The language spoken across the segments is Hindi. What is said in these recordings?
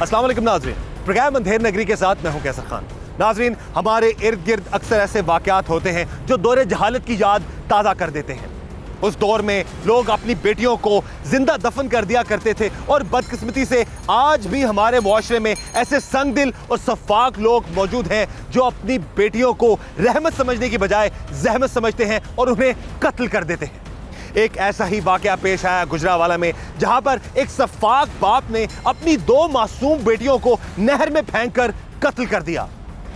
अस्सलाम वालेकुम नाज़रीन, प्रोग्राम अंधेर नगरी के साथ मैं हूं कैसर खान। नाज़रीन, हमारे इर्द गिर्द अक्सर ऐसे वाक़यात होते हैं जो दौरे जहालत की याद ताज़ा कर देते हैं। उस दौर में लोग अपनी बेटियों को जिंदा दफन कर दिया करते थे और बदकिस्मती से आज भी हमारे मुआशरे में ऐसे संगदिल और सफाक लोग मौजूद हैं जो अपनी बेटियों को रहमत समझने की बजाय जहमत समझते हैं और उन्हें कत्ल कर देते हैं। एक ऐसा ही वाकया पेश आया गुजरावाला में, जहां पर एक सफाक बाप ने अपनी 2 मासूम बेटियों को नहर में फेंककर कत्ल कर दिया।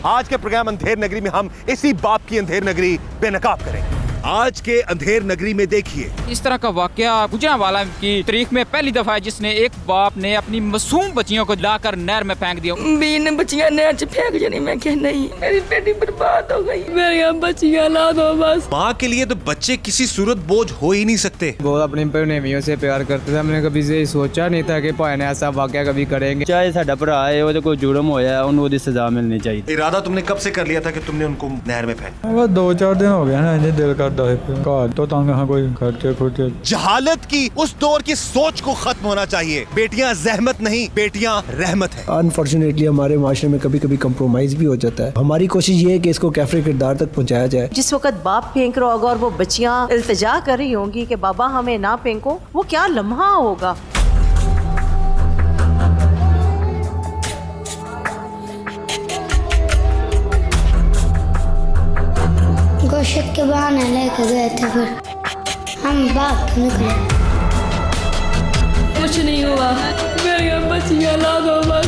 आज के प्रोग्राम अंधेर नगरी में हम इसी बाप की अंधेर नगरी बेनकाब करेंगे। आज के अंधेर नगरी में देखिए इस तरह का वाकया गुजरांवाला की तारीख में पहली दफा है जिसने एक बाप ने अपनी मासूम बच्चियों को लाकर नहर में फेंक दिया। बीन बच्चियां नहर च फेंक जनी, मैं कह नहीं, मेरी बेटी बर्बाद हो गई, मेरी बच्चियां ला दो बस। माँ के लिए तो बच्चे किसी सूरत बोझ हो ही नहीं सकते। वो अपनी प्रेमियों से प्यार करते थे। हमने कभी से सोचा नहीं था कि भाई ने ऐसा वाकया कभी करेंगे। चाहे साडा भरा है वो कोई जुर्म होया उन्हें उसकी सजा मिलनी चाहिए। इरादा तुमने कब से कर लिया था कि तुमने उनको नहर में फेंका? बस 2-4 दिन हो गया ना, इन्हें दिल करता है तो तंग हाँ कोई खर्चे खुर्चे। जहालत की उस दौर की सोच को खत्म होना चाहिए। बेटियां जहमत नहीं, बेटियां रहमत है। अनफॉर्चुनेटली हमारे माशरे में कभी कभी कंप्रोमाइज भी हो जाता है। हमारी कोशिश ये है कि इसको कैफरे किरदार तक पहुंचाया जाए। जिस वक्त बाप फेंक रहा होगा और वो बच्चियां इल्तिजा कर रही होंगी कि बाबा हमें ना फेंको, वो क्या लम्हा होगा। गोश्त के बहाने लेके गए थे, फिर हम भाग निकले। कुछ नहीं हुआ, मेरी बच्चियां ला दो बस,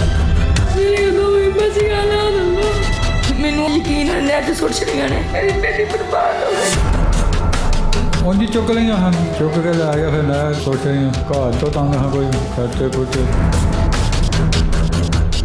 मेरी 2 बच्चियां ला दो बस। मैनू यकीन है नहर च सुट छड़ियां ने, मेरी बेटी बर्बाद हो गई। उनकी चुक लिया, हम चुक के ला गया, फिर नया सोच रही हूँ घर तो तंग हाँ कोई खर्चे खुर्चे।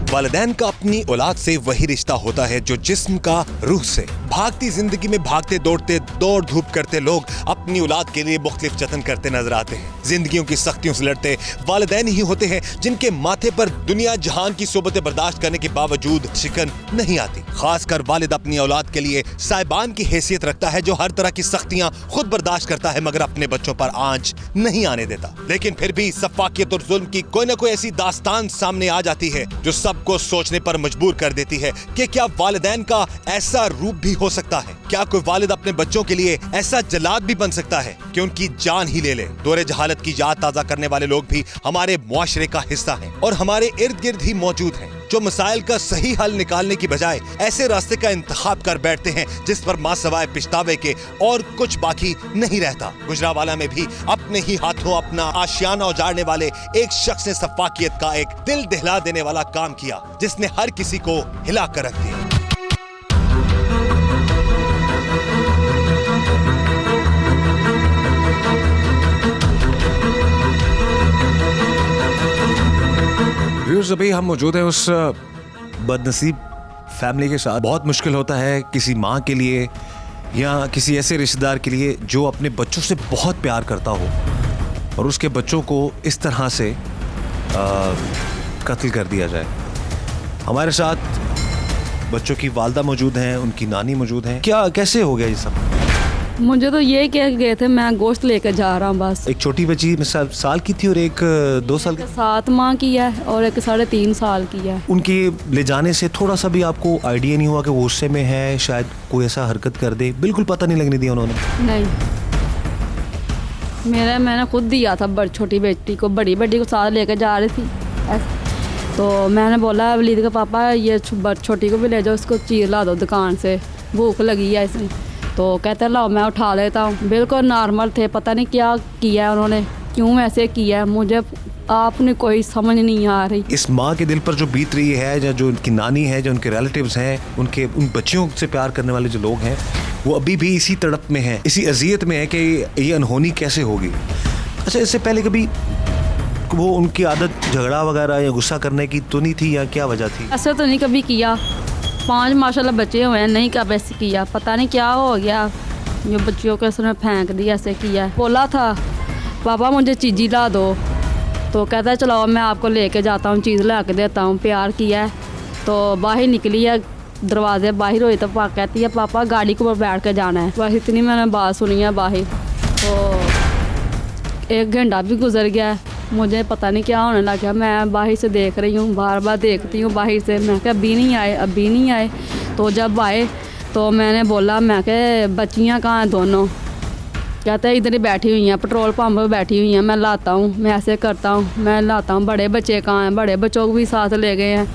वालिदैन का अपनी औलाद से वही रिश्ता होता है जो जिस्म का रूह से। भागती जिंदगी में भागते दौड़ते दौड़ धूप करते लोग अपनी औलाद के लिए मुख्तलिफ जतन करते नजर आते हैं। जिंदगियों की सख्तियों से लड़ते वालिदैन ही होते हैं जिनके माथे पर दुनिया जहान की सोबतें बर्दाश्त करने के बावजूद शिकन नहीं आती। खासकर वालिद अपनी औलाद के लिए साहिबान की हैसियत रखता है जो हर तरह की सख्तियां खुद बर्दाश्त करता है मगर अपने बच्चों पर आंच नहीं आने देता। लेकिन फिर भी सफाकियत और जुल्म की कोई न कोई ऐसी दास्तान सामने आ जाती है जो सबको सोचने पर मजबूर कर देती है कि क्या वालिदैन का ऐसा रूप भी हो सकता है? क्या कोई वालिद अपने बच्चों के लिए ऐसा जलाद भी बन सकता है कि उनकी जान ही ले ले? दौरे जहालत की याद ताजा करने वाले लोग भी हमारे मुआशरे का हिस्सा हैं और हमारे इर्द गिर्द ही मौजूद हैं जो मसाइल का सही हल निकालने की बजाय ऐसे रास्ते का इंतखाब कर बैठते हैं जिस पर मां सवाए पिछतावे के और कुछ बाकी नहीं रहता। गुजरावाला में भी अपने ही हाथों अपना आशियाना उजाड़ने वाले एक शख्स ने सफाकियत का एक दिल दहला देने वाला काम किया जिसने हर किसी को हिला कर रख दिया। अभी हम मौजूद हैं उस बदनसीब फैमिली के साथ। बहुत मुश्किल होता है किसी माँ के लिए या किसी ऐसे रिश्तेदार के लिए जो अपने बच्चों से बहुत प्यार करता हो और उसके बच्चों को इस तरह से कत्ल कर दिया जाए। हमारे साथ बच्चों की वालदा मौजूद हैं, उनकी नानी मौजूद हैं। क्या कैसे हो गया ये सब? मुझे तो ये कह गए थे मैं गोश्त लेकर जा रहा हूँ बस। एक छोटी बच्ची साल की थी और एक 2 साल की। 7 माह की है और एक 3.5 साल की है। उनके ले जाने से थोड़ा सा भी आपको आइडिया नहीं हुआ कि वो गुस्से में है, शायद कोई ऐसा हरकत कर दे? बिल्कुल पता नहीं लगने दिया उन्होंने? नहीं, मैंने खुद दिया था छोटी बेटी को, बड़ी बेटी को साथ लेकर जा रही थी तो मैंने बोला वलीद का पापा ये छोटी को भी ले जाओ, उसको चीर ला दो दुकान से, भूख लगी है इसमें। तो कहते लाओ मैं उठा लेता हूँ। बिल्कुल नॉर्मल थे, पता नहीं क्या किया उन्होंने, क्यों ऐसे किया, मुझे आपने कोई समझ नहीं आ रही। इस माँ के दिल पर जो बीत रही है, जो उनकी नानी है, जो उनके रिलेटिव्स हैं, उन बच्चियों से प्यार करने वाले जो लोग हैं, वो अभी भी इसी तड़प में हैं, इसी अजियत में है कि ये अनहोनी कैसे होगी। अच्छा, इससे पहले कभी वो उनकी आदत झगड़ा वगैरह या गुस्सा करने की तो नहीं थी या क्या वजह थी? ऐसा तो नहीं कभी किया। 5 माशाल्लाह बच्चे हुए हैं, नहीं कब ऐसे किया, पता नहीं क्या हो गया, जो बच्चियों को उसने फेंक दिया, ऐसे किया। बोला था पापा मुझे चीज़ी ला दो, तो कहता है चलो मैं आपको लेके जाता हूँ, चीज़ ला के देता हूँ। प्यार किया है तो बाहर निकली है, दरवाजे बाहर हुई तो कहती है पापा गाड़ी को बैठ के जाना है। बस इतनी मैंने बात सुनी है बाहर। तो 1 घंटा भी गुजर गया, मुझे पता नहीं क्या होने लगा। मैं बाहर से देख रही हूँ, बार बार देखती हूँ बाहर से। मैं क्या अभी नहीं आए, अभी नहीं आए। तो जब आए तो मैंने बोला, मैं क्या बच्चियाँ कहाँ हैं दोनों? कहते हैं इधर ही बैठी हुई हैं, पेट्रोल पंप पर बैठी हुई हैं। मैं लाता हूँ, मैं ऐसे करता हूँ, मैं लाता हूँ। बड़े बच्चे कहाँ हैं? बड़े बच्चों को भी साथ ले गए हैं,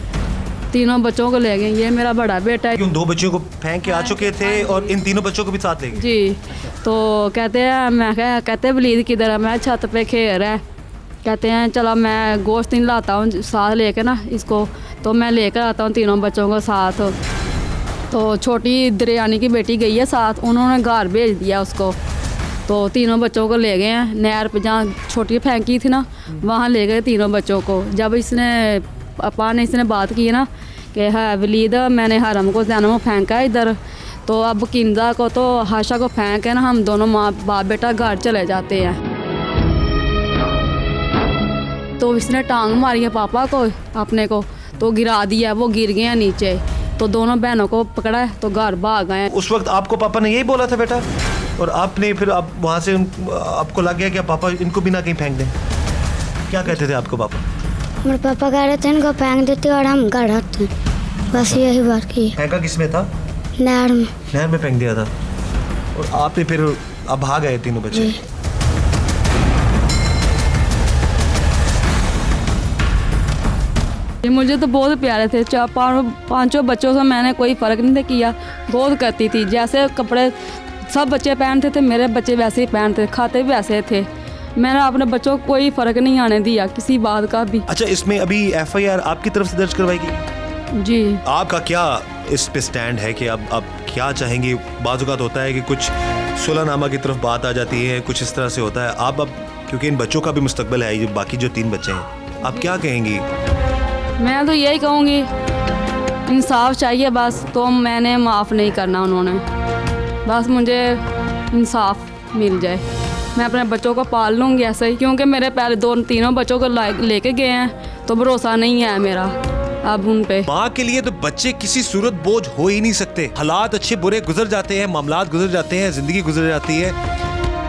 तीनों बच्चों को ले गए। ये मेरा बड़ा बेटा है। उन 2 बच्चों को फेंक के आ चुके थे और इन तीनों बच्चों को भी साथ ले गए? जी। तो कहते हैं, मैं क्या, कहते वलीद किधर है? मैं छत पे खेल रहा है। कहते हैं चलो मैं गोश्त नहीं लाता हूँ साथ लेके ना इसको। तो मैं लेकर आता हूँ तीनों बच्चों को साथ। तो छोटी दरियानी की बेटी गई है साथ, उन्होंने घर भेज दिया उसको। तो तीनों बच्चों को ले गए हैं नहर पे, जहाँ छोटी फेंकी थी ना वहाँ ले गए तीनों बच्चों को। जब इसने पापा ने इसने बात की ना कि है वलीद मैंने हरम को जैनम फेंका है इधर, तो अब किंदा को तो हाशा को फेंक के ना हम दोनों माँ बाप बेटा घर चले जाते हैं। तो इसने टांग मारी है पापा को अपने को, तो गिरा दिया, वो गिर गए हैं नीचे। तो दोनों बहनों को पकड़ा है तो घर भाग गए। उस वक्त आपको पापा ने यही बोला था बेटा, और आपने फिर आप वहाँ से आपको लग गया कि पापा इनको भी ना कहीं फेंक दें? क्या कहते थे आपको पापा? हमारे पापा कह रहे थे इनको फेंक देते और हम घर आते। बस यही बात की। फेंका किस में था? नहर में। नहर में फेंक दिया था। और आपने फिर अब भाग गए तीनों बच्चे? मुझे तो बहुत प्यारे थे, 4-5 बच्चों से मैंने कोई फ़र्क नहीं था किया। बहुत करती थी, जैसे कपड़े सब बच्चे पहनते थे मेरे बच्चे वैसे ही पहनते थे, खाते भी वैसे थे। मैंने अपने बच्चों को कोई फ़र्क नहीं आने दिया किसी बात का भी। अच्छा, इसमें अभी FIR आपकी तरफ से दर्ज करवाएगी? जी। आपका क्या इस पे स्टैंड है कि अब क्या चाहेंगी? बाज़ औक़ात होता है कि कुछ सुलहनामा की तरफ बात आ जाती है, कुछ इस तरह से होता है। आप अब क्योंकि इन बच्चों का भी मुस्तकबिल है, ये बाकी जो 3 बच्चे हैं, आप क्या कहेंगी? मैं तो यही कहूँगी इंसाफ चाहिए बस। तो मैंने माफ़ नहीं करना उन्होंने, बस मुझे इंसाफ मिल जाए। मैं अपने बच्चों को पाल लूँगी ऐसे ही, क्योंकि मेरे पहले 2-3 बच्चों को लेके गए हैं तो भरोसा नहीं है मेरा अब उन पे। माँ के लिए तो बच्चे किसी सूरत बोझ हो ही नहीं सकते। हालात अच्छे बुरे गुजर जाते हैं, मामलात गुजर जाते हैं, जिंदगी गुजर जाती है।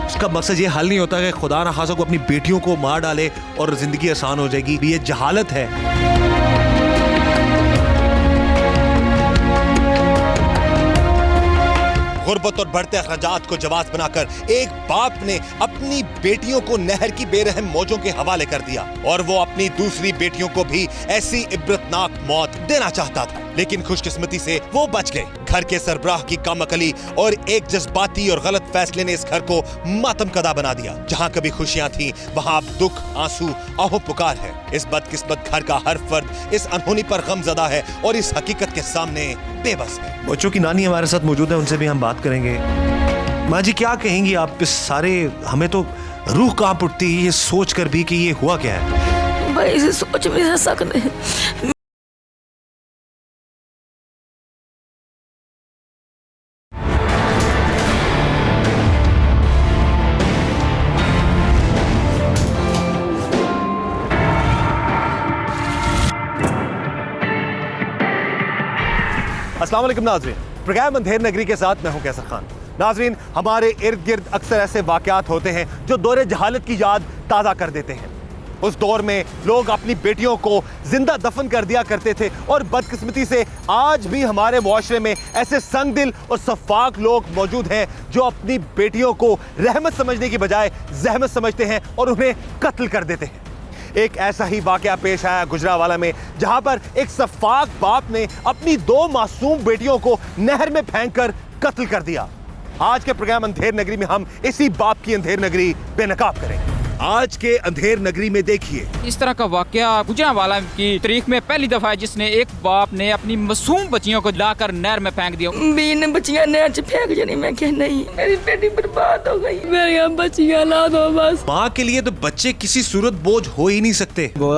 उसका मकसद ये हल नहीं होता कि खुदा न खासा को अपनी बेटियों को मार डाले और जिंदगी आसान हो जाएगी। ये जहालत है। गुर्बत और बढ़ते अखराजात को जवाब बनाकर एक बाप ने अपनी बेटियों को नहर की बेरहम मौजों के हवाले कर दिया, और वो अपनी दूसरी बेटियों को भी ऐसी इबरतनाक मौत देना चाहता था। लेकिन खुशकिस्मती से वो बच गए। घर के सरबराह की कमअकली और एक जज्बाती और गलत फैसले ने इस घर को मातम कदा बना दिया। जहाँ कभी खुशियाँ थी वहाँ अब दुख, आंसू, आहो पुकार है। इस बदकिस्मत घर का हर फर्द इस अनहोनी पर गमज़दा है और इस हकीकत के सामने बेबस है। बच्चों की नानी हमारे साथ मौजूद है, उनसे भी हम बात करेंगे। माँ जी, क्या कहेंगी आप इस सारे, हमें तो रूह कांप उठती है ये सोच कर भी कि ये हुआ क्या है? भाई इसे सोच भी नहीं सकते। अस्सलाम वालेकुम नाज़रीन, प्रोग्राम अंधेर नगरी के साथ मैं हूं कैसर खान। नाज़रीन, हमारे इर्द गिर्द अक्सर ऐसे वाक़यात होते हैं जो दौरे जहालत की याद ताज़ा कर देते हैं। उस दौर में लोग अपनी बेटियों को जिंदा दफन कर दिया करते थे, और बदकिस्मती से आज भी हमारे मुआशरे में ऐसे संग दिल और सफाक लोग मौजूद हैं जो अपनी बेटियों को रहमत समझने की बजाय जहमत समझते हैं और उन्हें कत्ल कर देते हैं। एक ऐसा ही वाकया पेश आया गुजरावाला में, जहां पर एक सफाक बाप ने अपनी 2 मासूम बेटियों को नहर में फेंककर कत्ल कर दिया। आज के प्रोग्राम अंधेर नगरी में हम इसी बाप की अंधेर नगरी बेनकाब करेंगे। आज के अंधेर नगरी में देखिए इस तरह का वाकया गुजरांवाला की तारीख में पहली दफा है, जिसने एक बाप ने अपनी मासूम बच्चियों को लाकर नहर में फेंक दिया। बीन बच्चियां नहर से फेंक जानी, मैं कह नहीं, मेरी बेटी बर्बाद हो गई, मेरी बच्चियां ला दो बस। माँ के लिए तो बच्चे किसी सूरत बोझ हो ही नहीं सकते। वो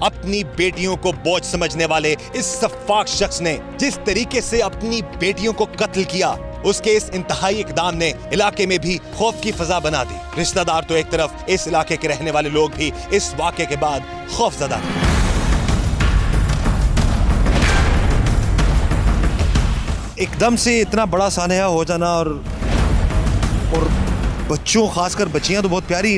अपनी बेटियों को बोझ समझने वाले इस सफाक शख्स ने जिस तरीके से अपनी बेटियों को कत्ल किया, उसके इस इंतहाई इकदाम ने इलाके में भी खौफ की फजा बना दी। रिश्तेदार तो एक तरफ, इस इलाके के रहने वाले लोग भी इस वाक़े के बाद खौफजदा थे। एकदम से इतना बड़ा सानहा हो जाना और बच्चों, खासकर बच्चियां तो बहुत प्यारी,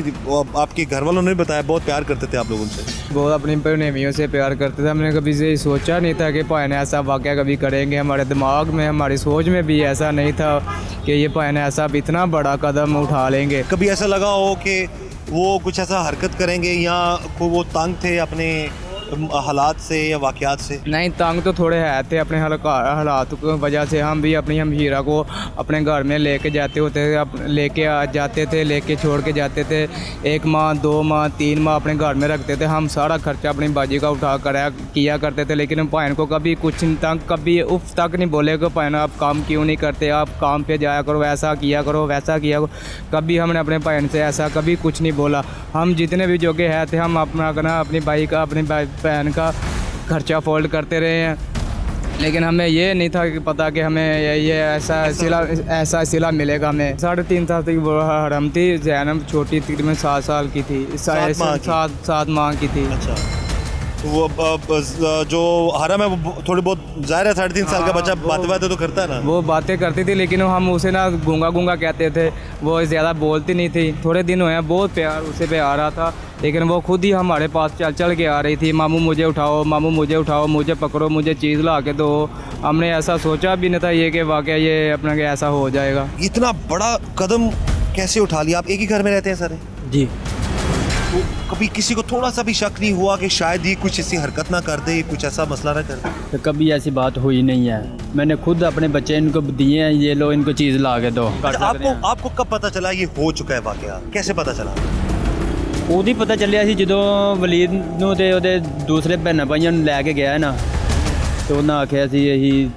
आपके घर वालों ने बताया बहुत प्यार करते थे आप लोग उनसे। बहुत अपनी प्रेमियों से प्यार करते थे। हमने कभी से सोचा नहीं था कि भाई ने ऐसा वाक़या कभी करेंगे। हमारे दिमाग में, हमारी सोच में भी ऐसा नहीं था कि ये भाई ने ऐसा इतना बड़ा कदम उठा लेंगे। कभी ऐसा लगा हो कि वो कुछ ऐसा हरकत करेंगे या को वो तंग थे अपने हालात से या वाक़यात से? नहीं, तंग तो थोड़े है थे अपने हालात की वजह से। हम भी अपनी हमशीरा को अपने घर में लेके जाते होते थे, लेके आ जाते थे, लेके छोड़ के जाते थे। 1 माह 2 माह 3 माह अपने घर में रखते थे। हम सारा खर्चा अपनी बाजी का उठा कर किया करते थे, लेकिन भाई को कभी कुछ तंग, कभी उफ तक नहीं बोले कि भाई आप काम क्यों नहीं करते, आप काम पे जाया करो, ऐसा किया करो, वैसा किया करो। कभी हमने अपने भाई से ऐसा कभी कुछ नहीं बोला। हम जितने भी जोगे हैं थे, हम अपना अपनी भाई का, अपनी बहन का खर्चा फोल्ड करते रहे हैं। लेकिन हमें ये नहीं था कि पता कि हमें ये ऐसा सिला मिलेगा। हमें 3.5 साल तक वो हरम थी। जैनब छोटी तकरीबन 7 साल की थी, 7 माह की थी। अच्छा, तो वो जो हरम है वो थोड़ी बहुत ज़ाहिर है 3.5 साल का बच्चा बातें तो करता है ना। वो बातें करती थी, लेकिन हम उसे ना गूंगा कहते थे। वो ज़्यादा बोलती नहीं थी। थोड़े दिन हुए हैं, बहुत प्यार उसे पे आ रहा था, लेकिन वो खुद ही हमारे पास चल के आ रही थी। मामू मुझे उठाओ, मामू मुझे उठाओ, मुझे पकड़ो, मुझे चीज़ ला के दो। हमने ऐसा सोचा भी नहीं था ये कि वाकई ये अपना के ऐसा हो जाएगा। इतना बड़ा कदम कैसे उठा लिया? आप एक ही घर में रहते हैं सारे? जी। तो कभी किसी को थोड़ा सा भी शक नहीं हुआ कि शायद ये कुछ ऐसी हरकत ना कर दे, कुछ ऐसा मसला ना कर दे? तो कभी ऐसी बात हुई नहीं है। मैंने खुद अपने बच्चे इनको दिए हैं, ये लो इनको चीज़ ला के दो। आपको कब पता चला ये हो चुका है वाकया? कैसे पता चला? ਉਹਦੀ ਪਤਾ ਚੱਲਿਆ ਸੀ ਜਦੋਂ ਵਲੀਦ ਨੂੰ ਤੇ ਉਹਦੇ ਦੂਸਰੇ ਭੈਣਾਂ ਭਾਈਆਂ ਨੂੰ ਲੈ ਕੇ ਗਿਆ ਹੈ ਨਾ, ਤੇ ਉਹਨਾਂ ਆਖਿਆ ਸੀ ਅਸੀਂ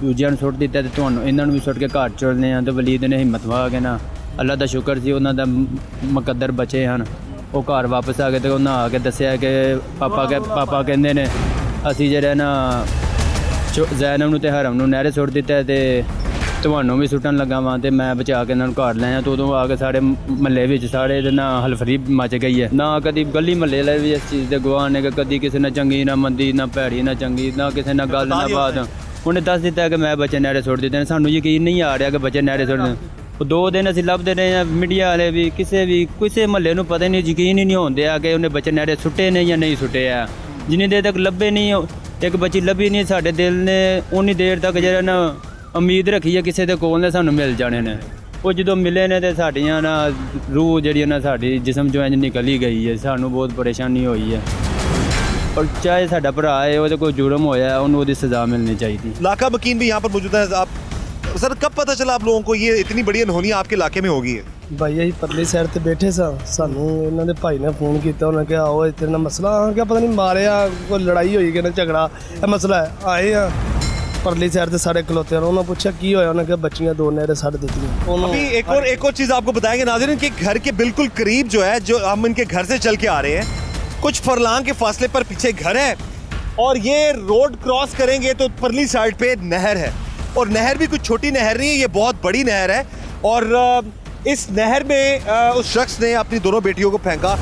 ਦੂਜਿਆਂ ਨੂੰ ਸੁੱਟ ਦਿੱਤਾ ਤੇ ਤੁਹਾਨੂੰ ਇਹਨਾਂ ਨੂੰ ਵੀ ਸੁੱਟ ਕੇ ਘਰ ਚੜਨੇ ਆ। ਤੇ ਵਲੀਦ ਨੇ ਹਿੰਮਤ ਵਾ ਕੇ ਨਾ, ਅੱਲਾ ਦਾ ਸ਼ੁਕਰ ਸੀ ਉਹਨਾਂ ਦਾ ਮੁਕੱਦਰ ਬਚੇ ਹਨ। ਉਹ ਘਰ ਵਾਪਸ ਆ ਗਏ ਤੇ ਉਹਨਾਂ ਆ ਕੇ ਦੱਸਿਆ ਕਿ ਪਾਪਾ ਕਹਿੰਦੇ ਨੇ ਅਸੀਂ ਜਿਹੜਾ ਨਾ ਜ਼ੈਨਬ ਨੂੰ ਤੇ ਹਰਮ ਨੂੰ ਨਹਿਰੇ ਸੁੱਟ ਦਿੱਤਾ ਤੇ ਤੁਹਾਨੂੰ ਵੀ ਸੁੱਟਣ ਲੱਗਾ ਵਾਂ ਤੇ ਮੈਂ ਬਚਾ ਕੇ ਇਹਨਾਂ ਨੂੰ ਘਰ ਲੈ ਆਇਆ। ਤੇ ਉਦੋਂ ਆ ਕੇ ਸਾਡੇ ਮਹੱਲੇ ਵਿੱਚ ਸਾਰੇ ਦੇ ਨਾ ਹਲਫਰੀ ਮਚ ਗਈ ਹੈ। ਨਾ ਕਦੀ ਗਲੀ ਮਹੱਲੇ ਵਾਲੇ ਵੀ ਇਸ ਚੀਜ਼ ਦੇ ਗਵਾਹ ਨੇ ਕਿ ਕਦੀ ਕਿਸੇ ਨਾਲ ਚੰਗੀ ਨਾ ਮੰਦੀ, ਨਾ ਭੈੜੀ ਨਾ ਚੰਗੀ, ਨਾ ਕਿਸੇ ਨਾਲ ਗੱਲ ਨਾ ਬਾਤ। ਉਹਨੇ ਦੱਸ ਦਿੱਤਾ ਕਿ ਮੈਂ ਬੱਚੇ ਨਹਿਰੇ ਸੁੱਟ ਦਿੱਤੇ ਨੇ। ਸਾਨੂੰ ਯਕੀਨ ਨਹੀਂ ਆ ਰਿਹਾ ਕਿ ਬੱਚੇ ਨਹਿਰੇ ਸੁੱਟ ਦਿੱਤੇ। ਉਹ 2 ਦਿਨ ਅਸੀਂ ਲੱਭਦੇ ਰਹੇ ਹਾਂ, ਮੀਡੀਆ ਵਾਲੇ ਵੀ ਕਿਸੇ ਮਹੱਲੇ ਨੂੰ ਪਤਾ ਨਹੀਂ, ਯਕੀਨ ਹੀ ਨਹੀਂ ਹੁੰਦੇ ਆ ਕਿ ਉਹਨੇ ਬੱਚੇ ਨਹਿਰੇ ਸੁੱਟੇ ਨੇ ਜਾਂ ਨਹੀਂ ਸੁੱਟੇ ਆ। ਜਿੰਨੀ ਦੇਰ ਤੱਕ ਲੱਭੇ ਨਹੀਂ, ਇੱਕ ਬੱਚੀ ਲੱਭੀ ਨਹੀਂ, ਸਾਡੇ ਦਿਲ ਨੇ ਉਨੀ ਦੇਰ ਤੱਕ ਜਿਹੜਾ ਨਾ ਉਮੀਦ ਰੱਖੀ ਹੈ ਕਿਸੇ ਦੇ ਕੋਲ ਨੇ ਸਾਨੂੰ ਮਿਲ ਜਾਣੇ ਨੇ। ਉਹ ਜਦੋਂ ਮਿਲੇ ਨੇ ਤੇ ਸਾਡੀਆਂ ਨਾ ਰੂਹ ਜਿਹੜੀ ਨਾ ਸਾਡੀ ਜਿਸਮ ਚੋਂ ਇੰਝ ਨਿਕਲ ਹੀ ਗਈ ਹੈ। ਸਾਨੂੰ ਬਹੁਤ ਪਰੇਸ਼ਾਨੀ ਹੋਈ ਹੈ। और चाहे साडा भरा है वो कोई जुर्म होया है उन्होंने सज़ा मिलनी चाहिए। लाका बकीन भी यहाँ पर मौजूद है। आप सर कब पता चला आप लोगों को ये इतनी बड़ी अनहोनी आपके इलाके में होगी? भाई ਅਸੀਂ ਪਰਲੀ ਸਾਈਡ ਤੇ ਬੈਠੇ ਸਾਂ, ਸਾਨੂੰ ਇਹਨਾਂ ਦੇ ਭਾਈ ਨੇ ਫੋਨ ਕੀਤਾ। ਉਹਨਾਂ ਕਿਹਾ ਆਓ ਇੱਥੇ ਨਾ ਮਸਲਾ ਆ ਗਿਆ, ਪਤਾ ਨਹੀਂ ਮਾਰਿਆ ਕੋਈ ਲੜਾਈ ਹੋਈ ਕਿ ਨਾ ਝਗੜਾ, ਇਹ ਮਸਲਾ ਹੈ। ਆਏ ਆ परली साइड से सारे खलोते हैं। उन्होंने पूछा की होया, उन्होंने कहा बच्चियां 2 नहरें सड़ दी थी। अभी एक और चीज़ आपको बताएंगे नाज़रीन कि घर के बिल्कुल करीब जो है, जो हम इनके घर से चल के आ रहे हैं, कुछ फरलांग के फासले पर पीछे घर है और ये रोड क्रॉस करेंगे तो परली साइड पे नहर है। और नहर भी कुछ छोटी नहर नहीं है, ये बहुत बड़ी नहर है। और इस नहर में उस शख्स ने अपनी दोनों बेटियों को फेंका।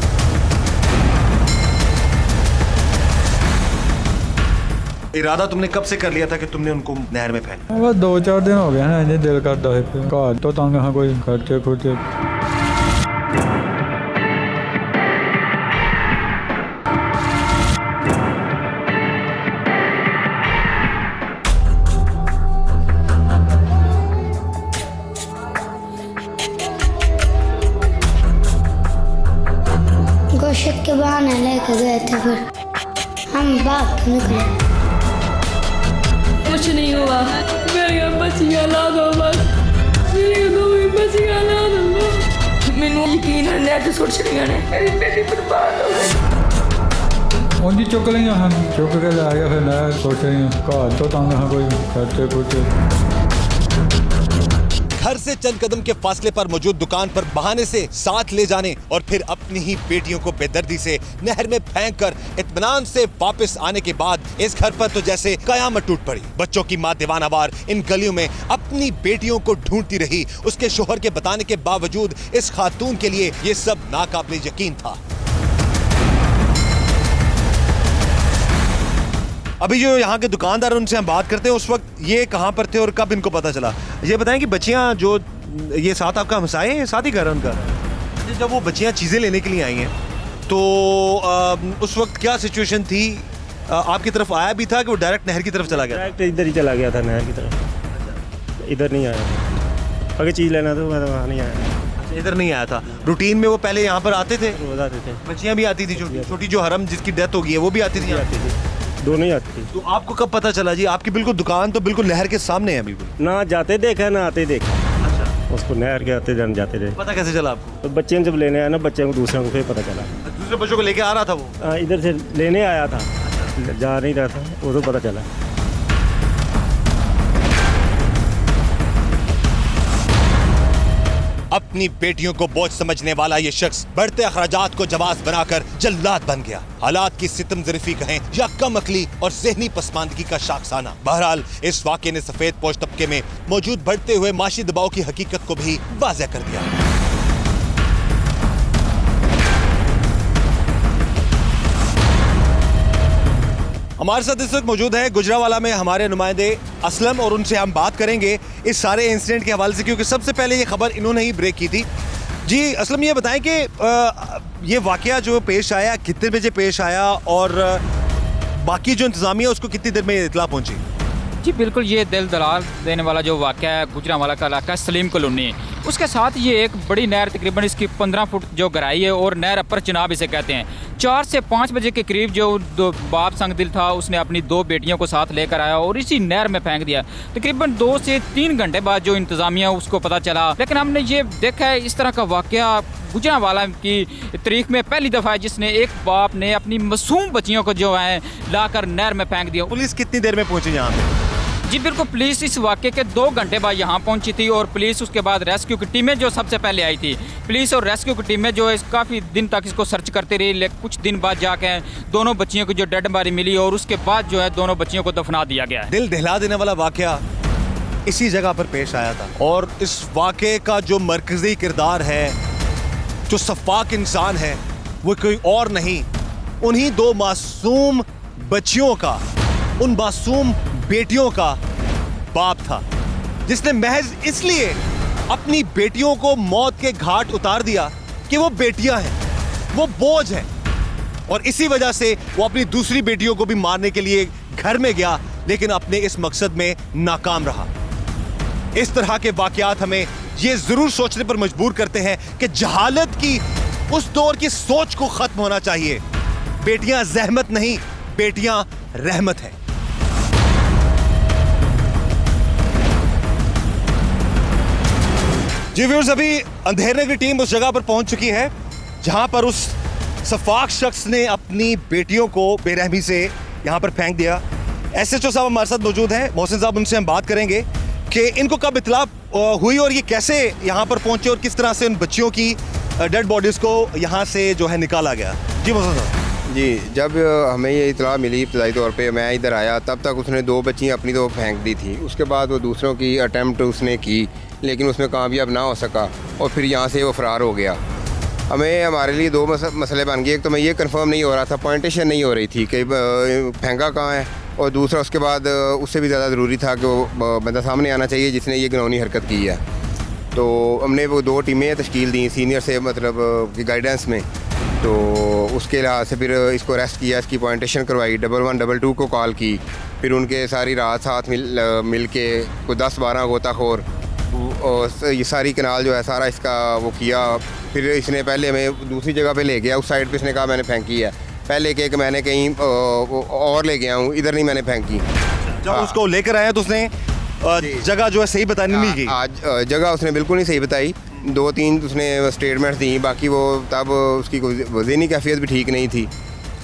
इरादा तुमने कब से कर लिया था कि तुमने उनको नहर में फेंका? बस 2-4 दिन हो गया ना, इन्हें दिल करता है घर तो तंग हाँ कोई खर्चे खुर्चे। गोश्त के बहाने लेके गए थे, फिर हम भाग निकले। कुछ नहीं हुआ, मेरी बच्चियां ला दो बस, मेरी 2 बच्चियां ला दो। मैनू यकीन है नेट सुट छड़ियां ने, मेरी बेटी बर्बाद हो गई। उंजी चुक लिया हम, चुक के ला गया। फिर मैं सोच रही हूँ घर तो तंग हाँ कोई खर्चे खुर्चे। घर से चंद कदम के फासले पर मौजूद दुकान पर बहाने से साथ ले जाने और फिर अपनी ही बेटियों को बेदर्दी से नहर में फेंककर इत्मीनान से वापस आने के बाद इस घर पर तो जैसे कयामत टूट पड़ी। बच्चों की मां दीवानावार इन गलियों में अपनी बेटियों को ढूंढती रही। उसके शोहर के बताने के बावजूद इस खातून के लिए ये सब नाकाबिले यकीन था। अभी जो यहाँ के दुकानदार हैं, उनसे हम बात करते हैं, उस वक्त ये कहाँ पर थे और कब इनको पता चला। ये बताएं कि बच्चियाँ जो ये साथ आपका हमसाए हैं, साथ ही घर है उनका, जब वो बच्चियाँ चीज़ें लेने के लिए आई हैं तो उस वक्त क्या सिचुएशन थी? आपकी तरफ आया भी था कि वो डायरेक्ट नहर की तरफ चला गया? डायरेक्ट इधर ही चला गया था, नहर की तरफ, इधर नहीं आया था। अगर चीज़ लेना तो मैं तो वहाँ नहीं आया। इधर नहीं आया था। रूटीन में वो पहले यहाँ पर आते थे? रोज़ आते थे। बच्चियाँ भी आती थी, छोटी छोटी जो हरम जिसकी डेथ हो गई है वो भी आती थी? आती थी, दोनों ही आती थी। तो आपको कब पता चला जी? आपकी बिल्कुल दुकान तो बिल्कुल नहर के सामने है बिल्कुल। ना जाते देखा ना आते देखा। उसको नहर के आते जाते थे। पता कैसे चला आपको? तो बच्चे जब लेने आया ना, बच्चे को दूसरों को फिर पता चला। दूसरे बच्चों को लेके आ रहा था वो? इधर से लेने आया था, जा नहीं रहा था, वो तो पता चला। अपनी बेटियों को बोझ समझने वाला ये शख्स बढ़ते अखराजात को जवाब बनाकर जल्लाद बन गया। हालात की सितम ज़रीफ़ी कहें या कम अकली और ज़हनी पसमानदगी का शाखसाना। बहरहाल इस वाक़े ने सफ़ेद पोश तबके में मौजूद बढ़ते हुए माशी दबाव की हकीकत को भी वाज़ेह कर दिया। हमारे साथ इस वक्त मौजूद है गुजरावाला में हमारे नुमाइंदे असलम, और उनसे हम बात करेंगे इस सारे इंसिडेंट के हवाले से, क्योंकि सबसे पहले ये खबर इन्होंने ही ब्रेक की थी। जी असलम, ये बताएं कि ये वाकया जो पेश आया कितने बजे पेश आया और बाकी जो इंतज़ामिया उसको कितनी देर में इतला पहुंची? जी बिल्कुल, ये दिल दलाल देने वाला जो वाक़या है गुजरांवाला का इलाका सलीम कॉलोनी, उसके साथ ये एक बड़ी नहर, तकरीबन इसकी 15 फुट जो गहराई है और नहर अपर चिनाब इसे कहते हैं। 4 से 5 बजे के करीब जो बाप संगदिल था उसने अपनी 2 बेटियों को साथ लेकर आया और इसी नहर में फेंक दिया। तकरीबन 2 से 3 घंटे बाद जो इंतज़ामिया उसको पता चला, लेकिन हमने ये देखा है इस तरह का वाक़या गुजरांवाला की तारीख में पहली दफ़ा है जिसने एक बाप ने अपनी मासूम बच्चियों को जो है लाकर नहर में फेंक दिया। पुलिस कितनी देर में पहुंची यहाँ पे? जी बिल्कुल, पुलिस इस वाक़े के 2 घंटे बाद यहाँ पहुंची थी और पुलिस उसके बाद रेस्क्यू की टीमें जो सबसे पहले आई थी, पुलिस और रेस्क्यू की टीमें जो है काफ़ी दिन तक इसको सर्च करती रही, लेकिन कुछ दिन बाद जाके दोनों बच्चियों की जो डेड बॉडी मिली और उसके बाद जो है दोनों बच्चियों को दफना दिया गया है। दिल दहला देने वाला वाक़या इसी जगह पर पेश आया था और इस वाक़े का जो मरकज़ी किरदार है, जो सफ़ाक इंसान है, वो कोई और नहीं उन्हीं 2 मासूम बच्चियों का, उन मासूम बेटियों का बाप था, जिसने महज इसलिए अपनी बेटियों को मौत के घाट उतार दिया कि वो बेटियां हैं, वो बोझ हैं, और इसी वजह से वो अपनी दूसरी बेटियों को भी मारने के लिए घर में गया, लेकिन अपने इस मकसद में नाकाम रहा। इस तरह के वाकयात हमें ये जरूर सोचने पर मजबूर करते हैं कि जहालत की उस दौर की सोच को खत्म होना चाहिए। बेटियां जहमत नहीं, बेटियां रहमत हैं। जी व्यूअर्स, अभी अंधेरे की टीम उस जगह पर पहुंच चुकी है जहां पर उस सफाक शख्स ने अपनी बेटियों को बेरहमी से यहां पर फेंक दिया। SHO साहब हमारे साथ मौजूद हैं, मोहसिन साहब, उनसे हम बात करेंगे कि इनको कब इत्तला हुई और ये कैसे यहां पर पहुंचे और किस तरह से उन बच्चियों की डेड बॉडीज़ को यहां से जो है निकाला गया। जी मोहसिन साहब। जी, जब हमें ये इत्तला मिली इब्तदाई तौर पे, मैं इधर आया, तब तक उसने 2 बच्चियाँ अपनी तो फेंक दी थी। उसके बाद वो दूसरों की अटैम्प्ट उसने की, लेकिन उसमें कामयाब ना हो सका और फिर यहाँ से वो फ़रार हो गया। हमें हमारे लिए 2 मसले बन गए। एक तो मैं ये कंफर्म नहीं हो रहा था, पॉइंटेशन नहीं हो रही थी कि फेंका कहाँ है, और दूसरा उसके बाद उससे भी ज़्यादा ज़रूरी था कि वो बंदा सामने आना चाहिए जिसने ये घिनौनी हरकत की है। तो हमने वो 2 टीमें तश्कील दी सीनियर से, मतलब की गाइडेंस में। तो उसके लिहाज से फिर इसको अरेस्ट किया, इसकी पॉइंटेशन करवाई, 1122 को कॉल की, फिर उनके सारी रात साथ मिल के कोई 10-12 गोताखोर, और ये सारी कनाल जो है सारा इसका वो किया। फिर इसने पहले हमें दूसरी जगह पे ले गया, उस साइड पे इसने कहा मैंने फेंकी है। पहले एक मैंने कहीं और ले गया हूँ, इधर नहीं मैंने फेंकी। जब उसको लेकर आया तो उसने जगह जो है सही बतानी नहीं की? आज जगह उसने बिल्कुल नहीं सही बताई। 2-3 उसने स्टेटमेंट दी, बाकी वो तब उसकी ज़हनी कैफियत भी ठीक नहीं थी।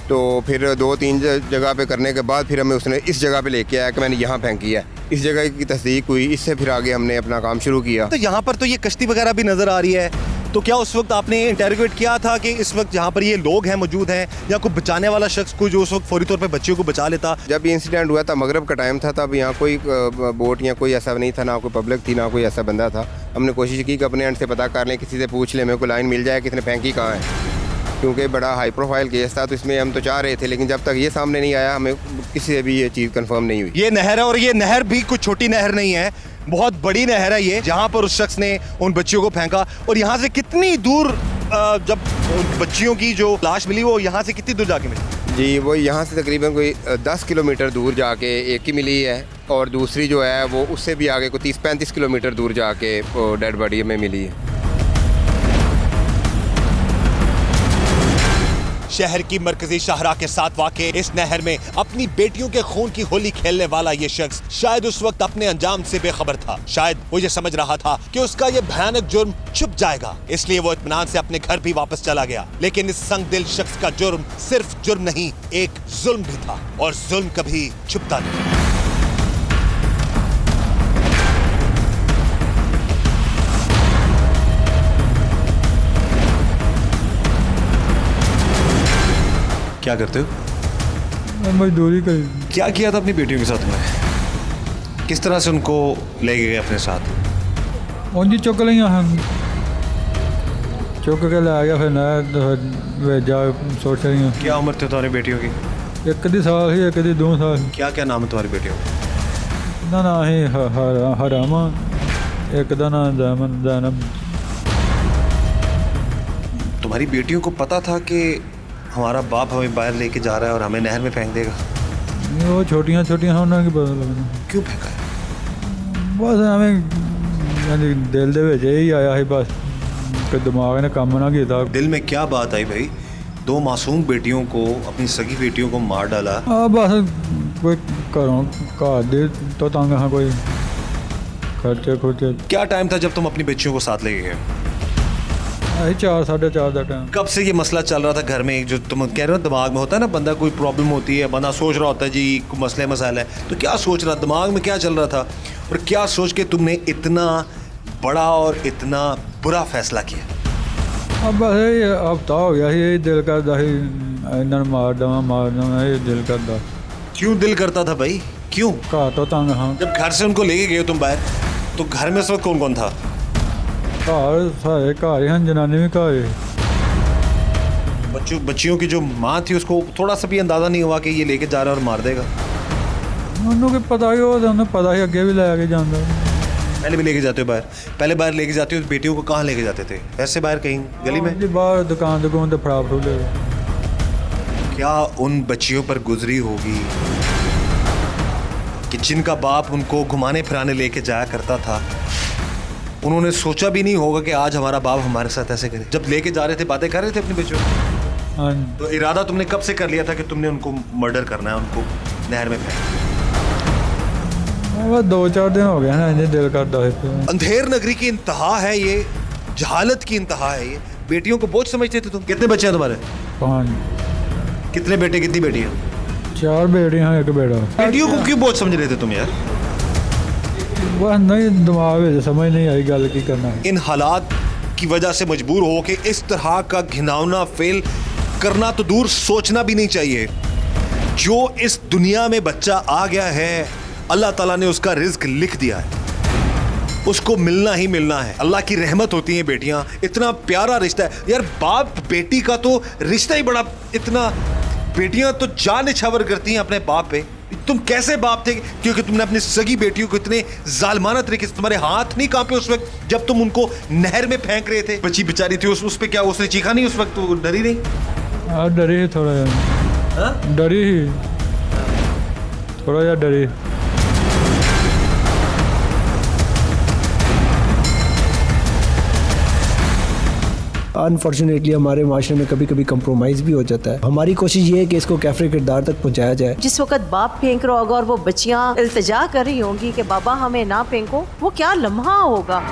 तो फिर 2-3 जगह पे करने के बाद फिर हमें उसने इस जगह पे लेके आया कि मैंने यहाँ फेंकी है। इस जगह की तस्दीक हुई, इससे फिर आगे हमने अपना काम शुरू किया। तो यहाँ पर तो ये कश्ती वगैरह भी नज़र आ रही है, तो क्या उस वक्त आपने इंटेरोगेट किया था कि इस वक्त यहाँ पर ये लोग हैं मौजूद हैं, या कोई बचाने वाला शख्स कोई जो उस वक्त फौरी तौर पे बच्चियों को बचा लेता? जब ये इंसिडेंट हुआ था मगरब का टाइम था, तब यहाँ कोई बोट या कोई ऐसा नहीं था, ना कोई पब्लिक थी, ना कोई ऐसा बंदा था। हमने कोशिश की कि अपने एंड से पता कर लें, किसी से पूछ लें, मेरे को लाइन मिल जाए किसने फेंकी कहाँ है। क्योंकि बड़ा हाई प्रोफाइल केस था, तो इसमें हम तो चाह रहे थे, लेकिन जब तक ये सामने नहीं आया हमें किसी से भी ये चीज़ कंफर्म नहीं हुई। ये नहर है और ये नहर भी कुछ छोटी नहर नहीं है, बहुत बड़ी नहर है ये, जहाँ पर उस शख्स ने उन बच्चियों को फेंका। और यहाँ से कितनी दूर जब उन बच्चियों की जो लाश मिली वो यहाँ से कितनी दूर जाके मिली? जी वो यहाँ से तकरीबन कोई 10 किलोमीटर दूर जाके एक ही मिली है, और दूसरी जो है वो उससे भी आगे कोई 30-35 किलोमीटर दूर जाके वो डेड बॉडी में मिली है। शहर की मरकजी शाहराह के साथ वाक़े इस नहर में अपनी बेटियों के खून की होली खेलने वाला ये शख्स शायद उस वक्त अपने अंजाम से बेखबर था। शायद वो ये समझ रहा था कि उसका ये भयानक जुर्म छुप जाएगा, इसलिए वो इत्मीनान से अपने घर भी वापस चला गया। लेकिन इस संगदिल शख्स का जुर्म सिर्फ जुर्म नहीं, एक जुल्म भी था, और जुल्म कभी छुपता नहीं। क्या करते हो? मजदूरी करी। क्या किया था अपनी बेटियों के साथ में? किस तरह से उनको ले गए अपने साथ? उनकी चुक लिया हम, चुक के ला गया, फिर नहर जा सोच रही हूँ। क्या उम्र थी तुम्हारी बेटियों की? एक दी साल ही, एक दी 2 साल। क्या क्या नाम है तुम्हारी बेटियों का? ना ही हरामा, एक दा ना ज़ैनब। तुम्हारी बेटियों को पता था कि हमारा बाप हमें बाहर लेके जा रहा है और हमें नहर में फेंक देगा? वो छोटियाँ छोटियाँ होना की पता लगना। क्यों फेंका है? बस हमें यानी दिल दे विच यही आया है, बस कि दिमाग ने काम ना किया। दिल में क्या बात आई भाई? 2 मासूम बेटियों को, अपनी सगी बेटियों को मार डाला। बस कोई घरों घर दे तो तंग हाँ, कोई खर्चे खुर्चे। क्या टाइम था जब तुम अपनी बच्चियों को साथ ले गए? 4 साढ़े 4 का टाइम। कब से ये मसला चल रहा था घर में? जो तुम कह रहे हो दिमाग में होता है ना, बंदा कोई प्रॉब्लम होती है, बंदा सोच रहा होता है जी कोई मसले मसाइल है, तो क्या सोच रहा, दिमाग में क्या चल रहा था, और क्या सोच के तुमने इतना बड़ा और इतना बुरा फैसला किया? अब बस यही हफ्ता हो गया, यही दिल करता ही इन्होंने मार दवा, यही दिल करता। क्यों दिल करता था भाई, क्यों? घर तो तंग हाँ। जब घर से उनको लेके गए तुम बाहर, तो घर में उस वक्त कौन कौन था? घर सारे घर हैं, जनानी भी घर है। बच्चियों की जो माँ थी उसको थोड़ा सा भी अंदाज़ा नहीं हुआ कि ये लेके जा रहा है और मार देगा? उन्होंने पता ही हो, उन्हें पता ही अगे भी लेके जाता। पहले भी लेके जाते हो बाहर? पहले बाहर लेके जाते हो बेटियों को कहाँ लेके जाते थे? ऐसे बाहर कहीं गली में? जी बाहर दुकान तो फड़ा फड़ू ले। क्या उन बच्चियों पर गुजरी होगी कि जिनका बाप उनको घुमाने फिराने लेके जाया करता था, उन्होंने सोचा भी नहीं होगा कि आज हमारा बाप हमारे साथ ऐसे करे? जब लेके जा रहे थे बातें कर रहे थे अपनी बच्चों को? हाँ। तो इरादा तुमने कब से कर लिया था कि तुमने उनको मर्डर करना है, उनको नहर में फेंकना? 2-4 दिन हो गए ना, इन्हें दिल करता है। अंधेर नगरी की इंतहा है ये, जहालत की इंतहा है ये। बेटियों को बोझ समझते थे तुम? कितने बच्चे हैं तुम्हारे? 5। कितने बेटे कितनी बेटियां? 4 बेटियां, 1 बेटा। बेटियों को क्यों बोझ समझ रहे थे तुम यार? वह नहीं, दिमाग में समझ नहीं आई गल की करना है। इन हालात की वजह से मजबूर हो कि इस तरह का घिनौना फेल करना तो दूर, सोचना भी नहीं चाहिए। जो इस दुनिया में बच्चा आ गया है, अल्लाह ताला ने उसका रिज्क लिख दिया है, उसको मिलना ही मिलना है। अल्लाह की रहमत होती है बेटियां, इतना प्यारा रिश्ता है यार, बाप बेटी का तो रिश्ता ही बड़ा, इतना बेटियां तो जान निछावर करती हैं अपने बाप पे। तुम कैसे बाप थे, क्योंकि तुमने अपनी सगी बेटियों को इतने जालिमाना तरीके से, तुम्हारे हाथ नहीं कांपे उस वक्त जब तुम उनको नहर में फेंक रहे थे? बच्ची बेचारी थी, उस पे क्या उसने चीखा नहीं उस वक्त? तो डरी नहीं? हाँ डरी ही थोड़ा यार, डरी ही थोड़ा यार, डरी। अनफॉर्चुनेटली हमारे माशरे में कभी कभी कंप्रोमाइज़ भी हो जाता है। हमारी कोशिश ये है कि इसको कैफरे किरदार तक पहुंचाया जाए। जिस वक्त बाप फेंक रहा होगा और वो बच्चियां इल्तिजा कर रही होंगी कि बाबा हमें ना फेंको, वो क्या लम्हा होगा।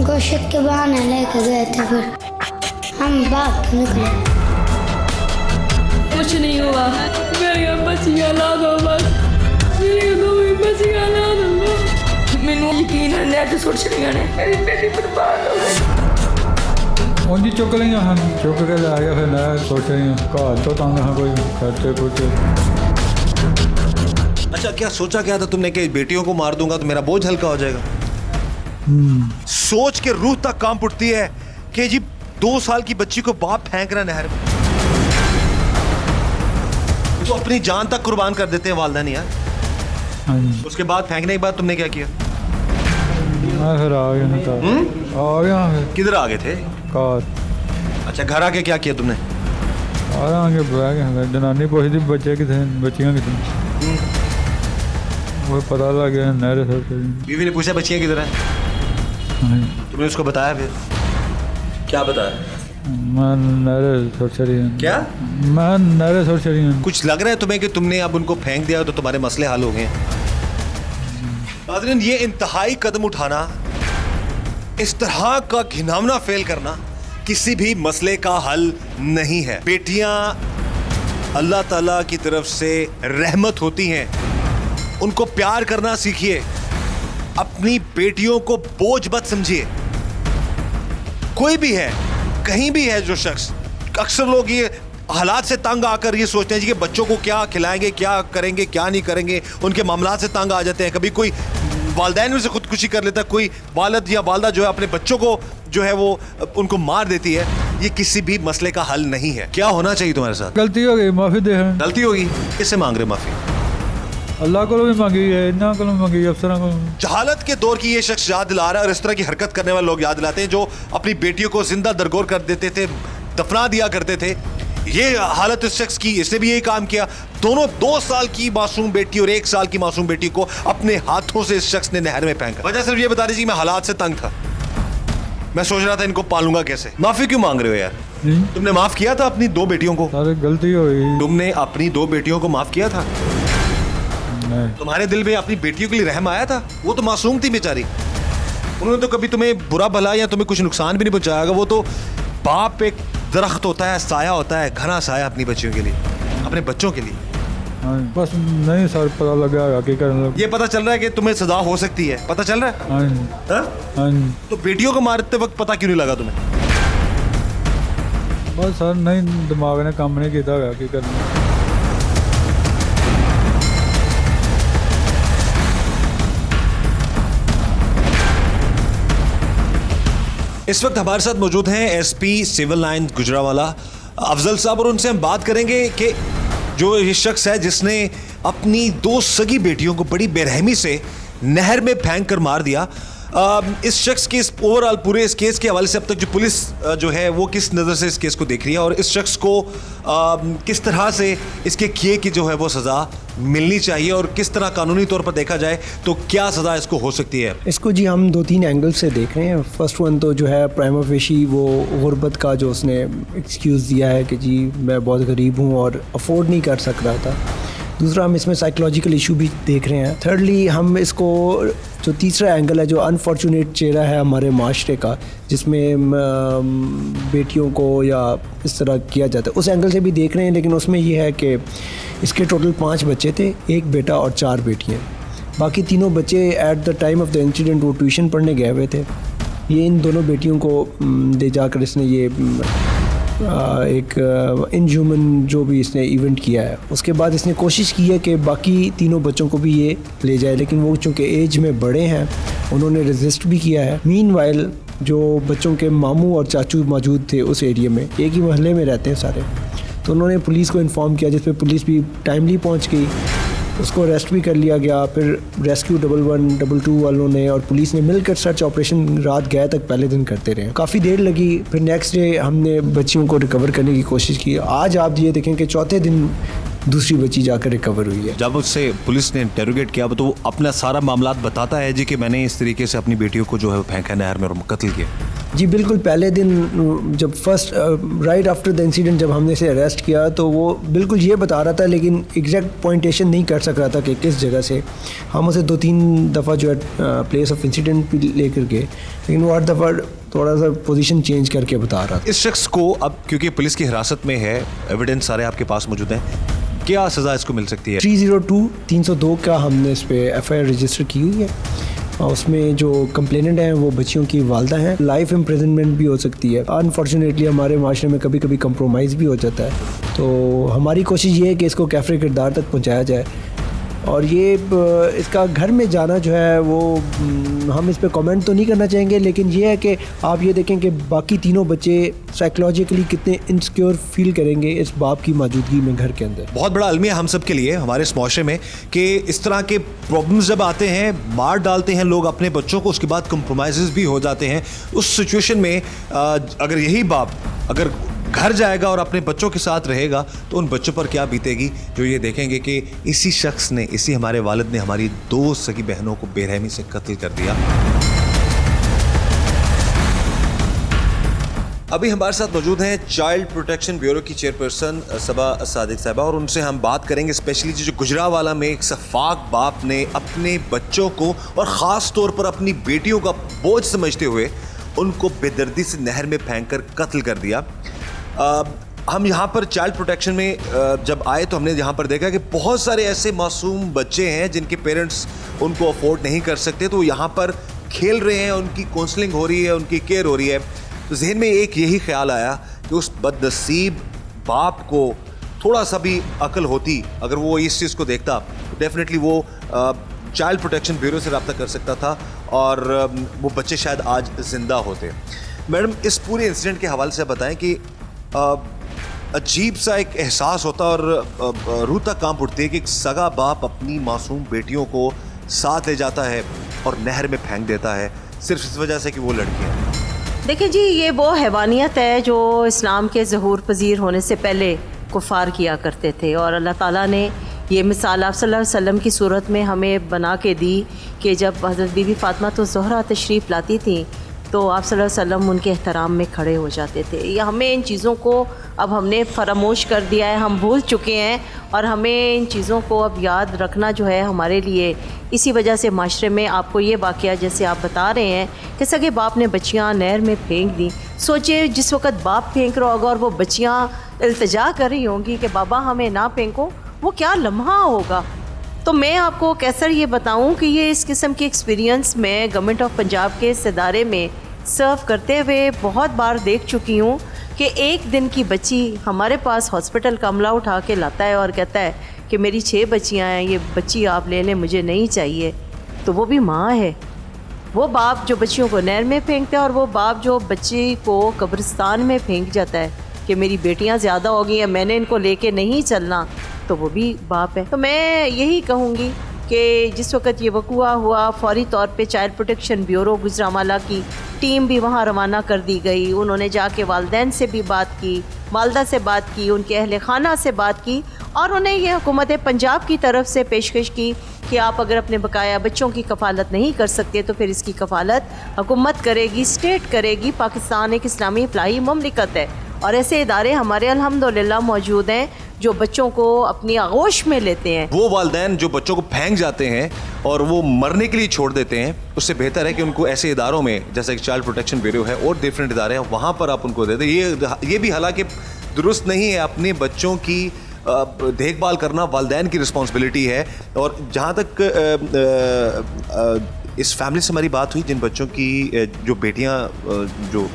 गोश्त के बहाने लेके गए थे, फिर हम भाग के निकले। कुछ नहीं हुआ, मेरी बच्चियां ला दो, बस मेरी 2 बच्चियां ला दो। मैनू यकीन है नेट सुट छड़ियां ने, मेरी बेटी बर्बाद हो गई। ਉਂਝ ਚੁੱਕ ਲਈਆਂ ਹਨ, ਚੁੱਕ ਕੇ ਲੈ ਗਿਆ। ਫਿਰ ਮੈਂ ਸੋਚ ਰਹੀ ਹਾਂ ਘਰ ਤੋਂ ਤੰਗ ਹਾਂ, कोई खर्चे कुछ। अच्छा, क्या सोचा क्या था तुमने कि बेटियों को मार दूंगा तो मेरा बोझ हल्का हो जाएगा? सोच के रूह तक कांप उठती है कि जी 2 साल की बच्ची को बाप फेंक रहा नहर में, तो अपनी जान तक कुर्बान कर देते हैं वालिदैन यार। हाँ जी। उसके बाद फेंकने के बाद तुमने क्या किया? मैं फिर आ गया ना, आ गया फिर। किधर आ गए थे? कार। अच्छा, घर आके क्या किया तुमने? आ आगे बह गया। जनानी पूछती बच्चे कितने, बच्चियाँ कितने, वो पता लग गया नहर से। बीवी ने पूछा बच्चियाँ किधर हैं? तुमने उसको बताया? फिर क्या बताया? मैं नहर छोड़ चली। क्या? मैं नहर छोड़ चली। कुछ लग रहा है तुम्हें कि तुमने अब उनको फेंक दिया तो तुम्हारे मसले हल हो गए? नाज़रीन, ये इंतहाई कदम उठाना, इस तरह का घिनौना फेल करना किसी भी मसले का हल नहीं है। बेटियां अल्लाह ताला की तरफ से रहमत होती हैं, उनको प्यार करना सीखिए। अपनी बेटियों को बोझ मत समझिए। कोई भी है, कहीं भी है जो शख्स, अक्सर लोग ये हालात से तंग आकर ये सोचते हैं जी कि बच्चों को क्या खिलाएंगे, क्या करेंगे, क्या नहीं करेंगे, उनके मामलात से तंग आ जाते हैं। कभी कोई वालिदैन में से खुदकुशी कर लेता है, कोई वालिद या वालिदा जो है अपने बच्चों को जो है वो उनको मार देती है। ये किसी भी मसले का हल नहीं है। क्या होना चाहिए तुम्हारे साथ? गलती हो गई, माफी दे। गलती होगी, किससे मांग रहे माफी? अल्लाह को भी मांगी है, इन्ना को मांगी, अफसरों को। जहालत के दौर की ये शख्स याद दिला रहा है, और इस तरह की हरकत करने वाले लोग याद दिलाते हैं जो अपनी बेटियों को जिंदा दरगोर कर देते थे, दफना दिया करते थे। ये हालत इस शख्स की, इसने भी यही काम किया। दोनों 2 साल की मासूम बेटी और 1 साल की मासूम बेटी को अपने हाथों से इस शख्स ने नहर में फेंका। वजह सिर्फ ये बता दीजिए, मैं हालात से तंग था, मैं सोच रहा था इनको पालूंगा कैसे। माफी क्यों मांग रहे हो यार? तुमने माफ किया था अपनी 2 बेटियों को? अरे गलती हो गई। तुमने अपनी 2 बेटियों को माफ किया था? नहीं। तुम्हारे दिल में अपनी बेटियों के लिए रहम आया था? वो तो मासूम थी बेचारी, उन्होंने तो कभी तुम्हें बुरा भला या तुम्हें कुछ नुकसान भी नहीं पहुंचाया। वो तो बाप एक दरख्त होता है, साया होता है, घना साया अपनी बच्चियों के लिए, अपने बच्चों के लिए। बस नहीं सर, पता लगा हकीकत। ये पता चल रहा है कि तुम्हें सजा हो सकती है, पता चल रहा है? तो बेटियों को मारते वक्त पता क्यों नहीं लगा तुम्हें? बस सर नहीं, दिमाग ने काम नहीं किया हकीकत में। इस वक्त हमारे साथ मौजूद हैं SP civil line Gujranwala Afzal साहब, और उनसे हम बात करेंगे कि जो ये शख्स है जिसने अपनी 2 सगी बेटियों को बड़ी बेरहमी से नहर में फेंक कर मार दिया, इस शख्स के इस ओवरऑल पूरे इस केस के हवाले से अब तक जो पुलिस जो है वो किस नज़र से इस केस को देख रही है, और इस शख्स को किस तरह से इसके किए की जो है वो सज़ा मिलनी चाहिए, और किस तरह कानूनी तौर पर देखा जाए तो क्या सज़ा इसको हो सकती है। इसको जी हम 2-3 एंगल से देख रहे हैं। फर्स्ट वन तो जो है प्राइमा फेशी वो गुर्बत का जो उसने एक्सक्यूज़ दिया है कि जी मैं बहुत गरीब हूँ और अफोर्ड नहीं कर सक रहा था। दूसरा हम इसमें साइकोलॉजिकल इशू भी देख रहे हैं। थर्डली हम इसको जो तीसरा एंगल है जो अनफॉर्चुनेट चेहरा है हमारे माशरे का, जिसमें बेटियों को या इस तरह किया जाता है, उस एंगल से भी देख रहे हैं। लेकिन उसमें ये है कि इसके टोटल 5 बच्चे थे, 1 बेटा और 4 बेटियाँ। बाकी तीनों बच्चे at the time of the incident वो ट्यूशन पढ़ने गए हुए थे। ये इन दोनों बेटियों को ले जाकर इसने ये एक इनह्यूमन जो भी इसने इवेंट किया है, उसके बाद इसने कोशिश की है कि बाकी तीनों बच्चों को भी ये ले जाए, लेकिन वो चूँकि एज में बड़े हैं उन्होंने रेजिस्ट भी किया है। मीनवाइल जो बच्चों के मामू और चाचू मौजूद थे उस एरिया में, एक ही मोहल्ले में रहते हैं सारे, तो उन्होंने पुलिस को इन्फॉर्म किया, जिस पर पुलिस भी टाइमली पहुंच गई, उसको अरेस्ट भी कर लिया गया। फिर रेस्क्यू 112 वालों ने और पुलिस ने मिलकर सर्च ऑपरेशन रात गए तक पहले दिन करते रहे। काफ़ी देर लगी, फिर नेक्स्ट डे हमने बच्चियों को रिकवर करने की कोशिश की। आज आप ये देखें कि चौथे दिन दूसरी बच्ची जाकर रिकवर हुई है। जब उससे पुलिस ने इंटेरोगेट किया तो वो अपना सारा मामला बताता है जी कि मैंने इस तरीके से अपनी बेटियों को जो है फेंका नहर में और कत्ल किया। जी बिल्कुल, पहले दिन जब first right after the incident जब हमने इसे अरेस्ट किया तो वो बिल्कुल ये बता रहा था, लेकिन एग्जैक्ट पॉइंटेशन नहीं कर सक रहा था कि किस जगह से। हम उसे 2-3 दफ़ा जो है प्लेस ऑफ इंसिडेंट भी लेकर गए, लेकिन वो 8 दफ़ा थोड़ा सा पोजीशन चेंज करके बता रहा था। इस शख्स को अब क्योंकि पुलिस की हिरासत में है, एविडेंस सारे आपके पास मौजूद हैं, क्या सज़ा इसको मिल सकती है? 302 का हमने इस पर FIR रजिस्टर की हुई है। उसमें जो कंप्लेनेंट हैं वो बच्चियों की वालदा हैं। लाइफ इम्प्रिजनमेंट भी हो सकती है। अनफॉर्चुनेटली हमारे माशरे में कभी कभी कंप्रोमाइज़ भी हो जाता है। तो हमारी कोशिश ये है कि इसको कैफरे किरदार तक पहुँचाया जाए, और ये इसका घर में जाना जो है वो हम इस पे कमेंट तो नहीं करना चाहेंगे, लेकिन ये है कि आप ये देखें कि बाकी तीनों बच्चे साइकोलॉजिकली कितने इनसिक्योर फील करेंगे इस बाप की मौजूदगी में घर के अंदर। बहुत बड़ा अलमिया हम सब के लिए हमारे इस माशरे में कि इस तरह के प्रॉब्लम्स जब आते हैं, मार डालते हैं लोग अपने बच्चों को, उसके बाद कंप्रोमाइज़ भी हो जाते हैं। उस सिचुएशन में अगर यही बाप अगर घर जाएगा और अपने बच्चों के साथ रहेगा तो उन बच्चों पर क्या बीतेगी, जो ये देखेंगे कि इसी शख्स ने, इसी हमारे वालिद ने हमारी 2 सगी बहनों को बेरहमी से कत्ल कर दिया। अभी हमारे साथ मौजूद हैं चाइल्ड प्रोटेक्शन ब्यूरो की चेयरपर्सन सबा सादिक साहिबा, और उनसे हम बात करेंगे स्पेशली जो गुजरावाला में एक सफाक बाप ने अपने बच्चों को और ख़ास तौर पर अपनी बेटियों का बोझ समझते हुए उनको बेदर्दी से नहर में फेंक कर कत्ल कर दिया। हम यहाँ पर चाइल्ड प्रोटेक्शन में जब आए तो हमने यहाँ पर देखा कि बहुत सारे ऐसे मासूम बच्चे हैं जिनके पेरेंट्स उनको अफोर्ड नहीं कर सकते, तो यहाँ पर खेल रहे हैं, उनकी काउंसलिंग हो रही है, उनकी केयर हो रही है। तो जहन में एक यही ख्याल आया कि उस बदनसीब बाप को थोड़ा सा भी अकल होती, अगर वो इस चीज़ को देखता तो डेफिनेटली वो चाइल्ड प्रोटेक्शन ब्यूरो से रब्ता कर सकता था और वो बच्चे शायद आज ज़िंदा होते। मैडम, इस पूरे इंसिडेंट के हवाले से बताएं कि अजीब सा एक एहसास होता और रूह तक कांप उठती है कि एक सगा बाप अपनी मासूम बेटियों को साथ ले जाता है और नहर में फेंक देता है सिर्फ इस वजह से कि वो लड़की है। देखिए जी, ये वो हैवानियत है जो इस्लाम के ज़हूर पजीर होने से पहले कुफ़ार किया करते थे, और अल्लाह ताला ने ये मिसाल आप सल्लल्लाहु अलैहि वसल्लम की सूरत में हमें बना के दी कि जब हज़रत बीबी फ़ातिमा तो ज़हरा तशरीफ़ लाती थी तो आप सल्लल्लाहु अलैहि वसल्लम उनके एहतराम में खड़े हो जाते थे। ये हमें इन चीज़ों को अब हमने फरामोश कर दिया है, हम भूल चुके हैं, और हमें इन चीज़ों को अब याद रखना जो है हमारे लिए, इसी वजह से माशरे में आपको ये वाक़या जैसे आप बता रहे हैं कि सगे बाप ने बच्चियाँ नहर में फेंक दी। सोचिए जिस वक़्त बाप फेंक रहा होगा और वो बच्चियाँ इल्तिजा कर रही होंगी कि बाबा हमें ना फेंको, वो क्या लम्हा होगा। तो मैं आपको कैसर ये बताऊं कि ये इस किस्म की एक्सपीरियंस मैं गवर्नमेंट ऑफ पंजाब के इस इदारे में सर्व करते हुए बहुत बार देख चुकी हूँ कि एक दिन की बच्ची हमारे पास हॉस्पिटल का अमला उठा के लाता है और कहता है कि मेरी 6 बच्चियाँ हैं, ये बच्ची आप ले लें, मुझे नहीं चाहिए। तो वो भी माँ है, वो बाप जो बच्चियों को नहर में फेंकता है, और वो बाप जो बच्ची को कब्रिस्तान में फेंक जाता है कि मेरी बेटियां ज़्यादा हो गई हैं, मैंने इनको लेके नहीं चलना, तो वो भी बाप है। तो मैं यही कहूँगी कि जिस वक्त ये वक़ुआ हुआ फौरी तौर पे चाइल्ड प्रोटेक्शन ब्यूरो गुजरांवाला की टीम भी वहाँ रवाना कर दी गई। उन्होंने जाके वालिदैन से भी बात की, वालदा से बात की, उनके अहले खाना से बात की, और उन्हें ये हुकूमत पंजाब की तरफ से पेशकश की कि आप अगर अपने बकाया बच्चों की कफ़ालत नहीं कर सकते तो फिर इसकी कफ़ालत हुकूमत करेगी, स्टेट करेगी। पाकिस्तान एक इस्लामी फलाही ममलिकत है और ऐसे इदारे हमारे अल्हम्दुलिल्लाह मौजूद हैं जो बच्चों को अपनी आगोश में लेते हैं। वो वालिदैन जो बच्चों को फेंक जाते हैं और वो मरने के लिए छोड़ देते हैं, उससे बेहतर है कि उनको ऐसे इदारों में जैसे कि चाइल्ड प्रोटेक्शन ब्यूरो है और डिफरेंट इदारे हैं, वहाँ पर आप उनको दे दें। ये भी हालांकि दुरुस्त नहीं है, अपने बच्चों की देखभाल करना वालिदैन की रिस्पॉन्सिबिलिटी है। और जहाँ तक इस फैमिली से हमारी बात हुई, जिन बच्चों की जो बेटियाँ जो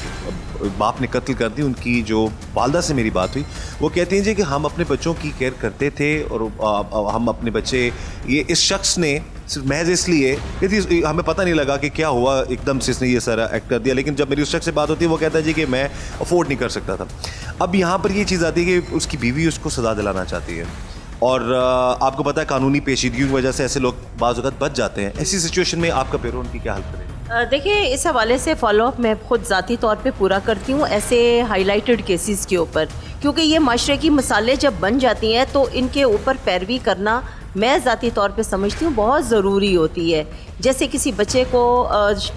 बाप ने कत्ल कर दी, उनकी जो वालदा से मेरी बात हुई, वो कहती हैं जी कि हम अपने बच्चों की केयर करते थे और हम अपने बच्चे, ये इस शख्स ने सिर्फ महज इसलिए हमें पता नहीं लगा कि क्या हुआ, एकदम से इसने ये सारा एक्ट कर दिया। लेकिन जब मेरी उस शख्स से बात होती है वो कहता है जी कि मैं अफोर्ड नहीं कर सकता था। अब यहाँ पर ये चीज़ आती है कि उसकी बीवी उसको सज़ा दिलाना चाहती है और आपको पता है कानूनी पेचीदगी की वजह से ऐसे लोग बाज़ वक़्त बच जाते हैं। ऐसी सिचुएशन में आपका पेरो उनकी क्या हल करेगा? देखिए, इस हवाले से फॉलोअप मैं ख़ुद ज़ाती तौर पे पूरा करती हूँ ऐसे हाईलाइटेड केसेस के ऊपर, क्योंकि ये माशरे की मिसालें जब बन जाती हैं तो इनके ऊपर पैरवी करना मैं ज़ाती तौर पे समझती हूँ बहुत ज़रूरी होती है। जैसे किसी बच्चे को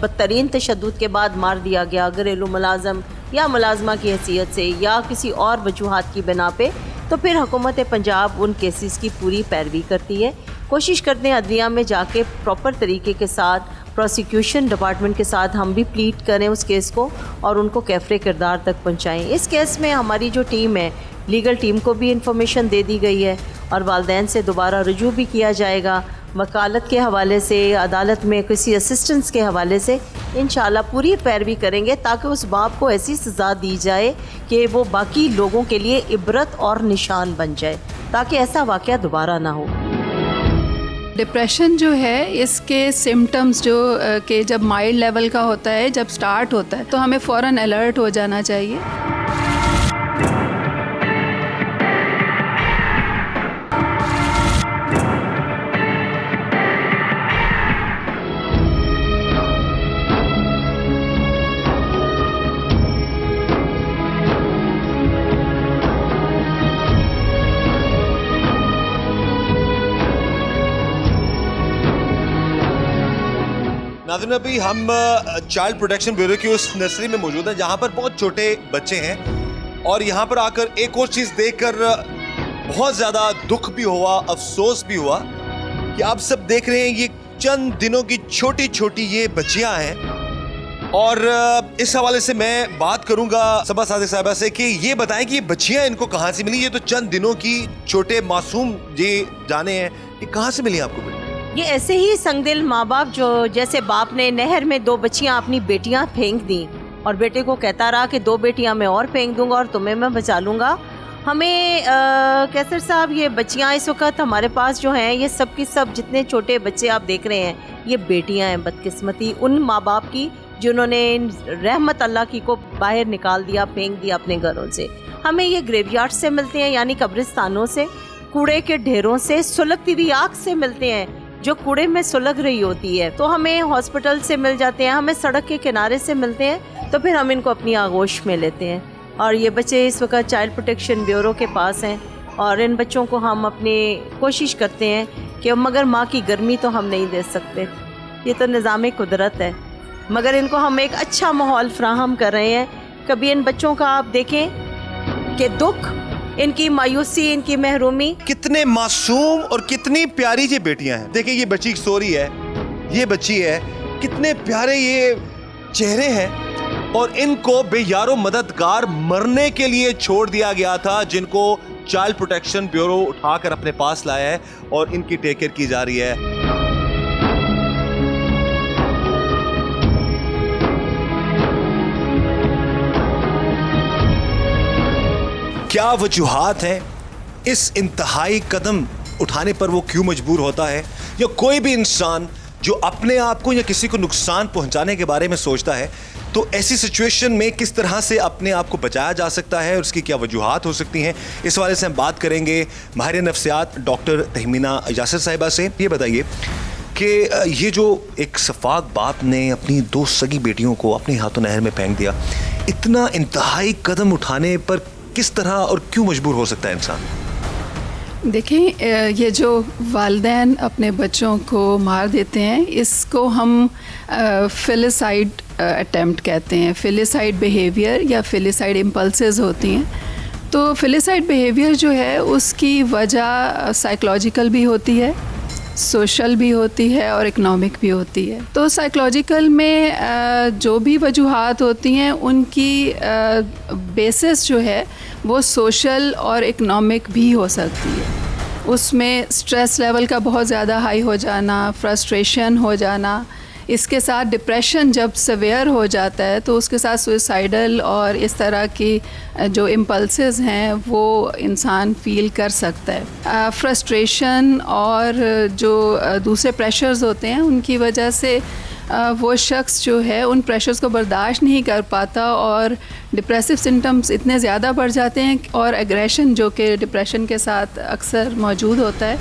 बदतरीन तशद्दुद के बाद मार दिया गया घरेलू मुलाज़म या मुलाजमा की हैसियत से या किसी और वजूहात की बिना पे, तो फिर हुकूमत पंजाब उन केसेस की पूरी पैरवी करती है। कोशिश करते हैं अदलिया में जाके प्रॉपर तरीके के साथ प्रोसिक्यूशन डिपार्टमेंट के साथ हम भी प्लीट करें उस केस को और उनको कैफरे किरदार तक पहुंचाएं। इस केस में हमारी जो टीम है, लीगल टीम को भी इंफॉर्मेशन दे दी गई है और वालिदैन से दोबारा रुजू भी किया जाएगा। वकालत के हवाले से, अदालत में किसी असिस्टेंस के हवाले से इंशाल्लाह पूरी पैरवी करेंगे ताकि उस बाप को ऐसी सज़ा दी जाए कि वो बाकी लोगों के लिए इबरत और निशान बन जाए, ताकि ऐसा वाक़या दोबारा ना हो। डिप्रेशन जो है इसके सिम्टम्स जो कि जब माइल्ड लेवल का होता है, जब स्टार्ट होता है तो हमें फ़ौरन अलर्ट हो जाना चाहिए। नाज़रीन, अभी हम चाइल्ड प्रोटेक्शन ब्यूरो की उस नर्सरी में मौजूद है जहां पर बहुत छोटे बच्चे हैं और यहां पर आकर एक और चीज़ देखकर बहुत ज़्यादा दुख भी हुआ, अफसोस भी हुआ कि आप सब देख रहे हैं ये चंद दिनों की छोटी छोटी ये बच्चियां हैं। और इस हवाले से मैं बात करूंगा सबा सादिक साहिबा से कि ये बताएं कि ये बच्चियां इनको कहाँ से मिली। ये तो चंद दिनों की छोटे मासूम ये जाने हैं, ये कहाँ से मिली आपको? ये ऐसे ही संगदिल माँ बाप जो, जैसे बाप ने नहर में 2 बच्चियां अपनी बेटियां फेंक दी और बेटे को कहता रहा कि 2 बेटियां मैं और फेंक दूंगा और तुम्हें मैं बचा लूँगा। हमें कैसर साहब, ये बच्चियां इस वक्त हमारे पास जो हैं, ये सब की सब जितने छोटे बच्चे आप देख रहे हैं, ये बेटियां हैं। बदकिस्मती उन माँ बाप की जिन्होंने रहमत अल्लाह की को बाहर निकाल दिया, फेंक दिया अपने घरों से। हमें ये ग्रेवयार्ड से मिलते हैं, यानी कब्रिस्तानों से, कूड़े के ढेरों से, सुलगती हुई आग से मिलते हैं जो कूड़े में सुलग रही होती है। तो हमें हॉस्पिटल से मिल जाते हैं, हमें सड़क के किनारे से मिलते हैं, तो फिर हम इनको अपनी आगोश में लेते हैं। और ये बच्चे इस वक्त चाइल्ड प्रोटेक्शन ब्यूरो के पास हैं और इन बच्चों को हम अपनी कोशिश करते हैं कि मगर माँ की गर्मी तो हम नहीं दे सकते, ये तो निज़ाम कुदरत है, मगर इनको हम एक अच्छा माहौल फ्राहम कर रहे हैं। कभी इन बच्चों का आप देखें कि दुख, इनकी मायूसी, इनकी महरूमी। कितने मासूम और कितनी प्यारी ये बेटियां हैं। देखिए ये बच्ची सो रही है, ये बच्ची है, कितने प्यारे ये चेहरे हैं और इनको बेयारो मददगार मरने के लिए छोड़ दिया गया था, जिनको चाइल्ड प्रोटेक्शन ब्यूरो उठाकर अपने पास लाया है और इनकी टेक केयर की जा रही है। क्या वजूहात हैं इस इंतहाई कदम उठाने पर वो क्यों मजबूर होता है? या कोई भी इंसान जो अपने आप को या किसी को नुकसान पहुंचाने के बारे में सोचता है, तो ऐसी सिचुएशन में किस तरह से अपने आप को बचाया जा सकता है और उसकी क्या वजूहात हो सकती हैं, इस वाले से हम बात करेंगे माहिर नफ्सियात डॉक्टर तहमीना यासिर साहिबा से। ये बताइए कि ये जो एक सफाक बाप ने अपनी 2 सगी बेटियों को अपने हाथों नहर में फेंक दिया, इतना इंतहाई कदम उठाने पर किस तरह और क्यों मजबूर हो सकता है इंसान? देखें, ये जो वालिदैन अपने बच्चों को मार देते हैं, इसको हम फिलिसाइड अटेम्प्ट कहते हैं। फिलिसाइड बिहेवियर या फिलिसाइड इम्पल्सेस होती हैं। तो फिलिसाइड बिहेवियर जो है उसकी वजह साइकोलॉजिकल भी होती है, सोशल भी होती है और इकनॉमिक भी होती है। तो साइकोलॉजिकल में जो भी वजूहात होती हैं उनकी बेसिस जो है वो सोशल और इकनॉमिक भी हो सकती है। उसमें स्ट्रेस लेवल का बहुत ज़्यादा हाई हो जाना, फ्रस्ट्रेशन हो जाना, इसके साथ डिप्रेशन जब सवेयर हो जाता है तो उसके साथ सुसाइडल और इस तरह की जो इम्पल्सेस हैं वो इंसान फील कर सकता है। फ्रस्ट्रेशन और जो दूसरे प्रेशर्स होते हैं उनकी वजह से वो शख्स जो है उन प्रेशर्स को बर्दाश्त नहीं कर पाता और डिप्रेसिव सिम्टम्स इतने ज़्यादा बढ़ जाते हैं और एग्रेशन जो कि डिप्रेशन के साथ अक्सर मौजूद होता है,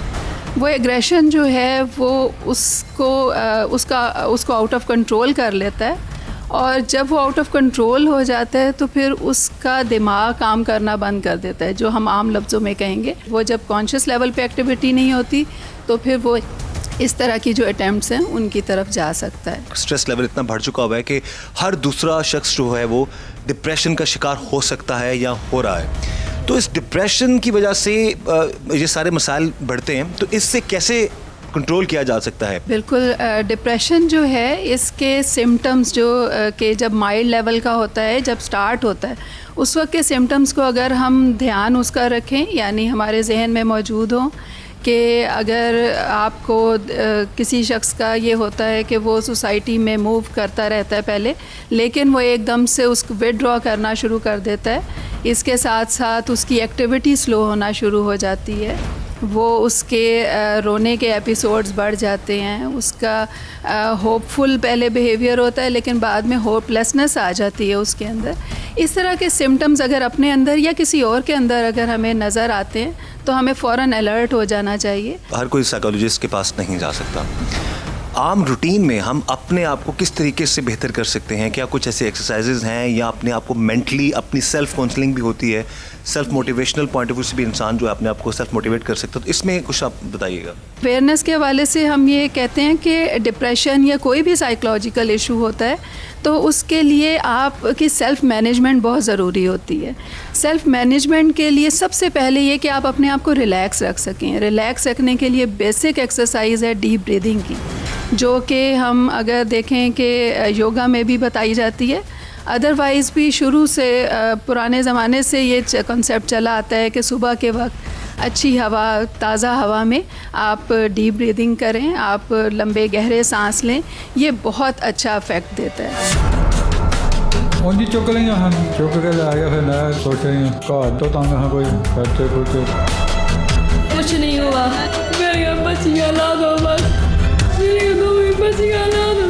वो एग्रेशन जो है वो उसको आउट ऑफ कंट्रोल कर लेता है और जब वो आउट ऑफ कंट्रोल हो जाता है तो फिर उसका दिमाग काम करना बंद कर देता है, जो हम आम लफ्ज़ों में कहेंगे। वो जब कॉन्शियस लेवल पे एक्टिविटी नहीं होती तो फिर वो इस तरह की जो अटैम्प्ट्स हैं उनकी तरफ जा सकता है। स्ट्रेस लेवल इतना बढ़ चुका हुआ है कि हर दूसरा शख्स जो है वो डिप्रेशन का शिकार हो सकता है या हो रहा है। तो इस डिप्रेशन की वजह से ये सारे मसाइल बढ़ते हैं, तो इससे कैसे कंट्रोल किया जा सकता है? बिल्कुल, डिप्रेशन जो है इसके सिम्टम्स जो कि जब माइल्ड लेवल का होता है, जब स्टार्ट होता है, उस वक्त के सिम्टम्स को अगर हम ध्यान उसका रखें, यानी हमारे जहन में मौजूद हों कि अगर आपको किसी शख्स का ये होता है कि वो सोसाइटी में मूव करता रहता है पहले, लेकिन वो एकदम से उसको विदड्रॉ करना शुरू कर देता है, इसके साथ साथ उसकी एक्टिविटी स्लो होना शुरू हो जाती है, वो उसके रोने के एपिसोड्स बढ़ जाते हैं, उसका होपफुल पहले बिहेवियर होता है लेकिन बाद में होपलेसनेस आ जाती है उसके अंदर। इस तरह के सिम्टम्स अगर अपने अंदर या किसी और के अंदर अगर हमें नज़र आते हैं तो हमें फ़ौरन अलर्ट हो जाना चाहिए। हर कोई साइकोलॉजिस्ट के पास नहीं जा सकता। आम रूटीन में हम अपने आप को किस तरीके से बेहतर कर सकते हैं? क्या कुछ ऐसे एक्सरसाइजेज हैं या अपने आप को मेंटली अपनी सेल्फ काउंसलिंग भी होती है, self motivational point of view से भी इंसान जो है अपने आप को सेल्फ मोटिवेट कर सकता है? तो इसमें कुछ आप बताइएगा। अवेयरनेस के हवाले से हम ये कहते हैं कि डिप्रेशन या कोई भी साइकोलॉजिकल इशू होता है तो उसके लिए आपकी सेल्फ मैनेजमेंट बहुत ज़रूरी होती है। सेल्फ मैनेजमेंट के लिए सबसे पहले ये कि आप अपने आप को रिलैक्स रख सकें। रिलैक्स रखने के लिए बेसिक एक्सरसाइज है डीप ब्रीदिंग की, जो कि हम अगर देखें कि योगा में भी बताई जाती है, अदरवाइज़ भी शुरू से पुराने ज़माने से ये कॉन्सेप्ट चला आता है कि सुबह के वक्त अच्छी हवा, ताज़ा हवा में आप डीप ब्रीदिंग करें, आप लंबे गहरे सांस लें, ये बहुत अच्छा इफेक्ट देता है। उनकी चुक लेंगे हम, चुक के ले आया, फिर मैं सोच रही हूँ घर तो तंग हाँ कोई खर्चे कुछ नहीं हुआ, मेरी बच्चियाँ ला दो बस, मेरी दो बच्चियाँ ला दो।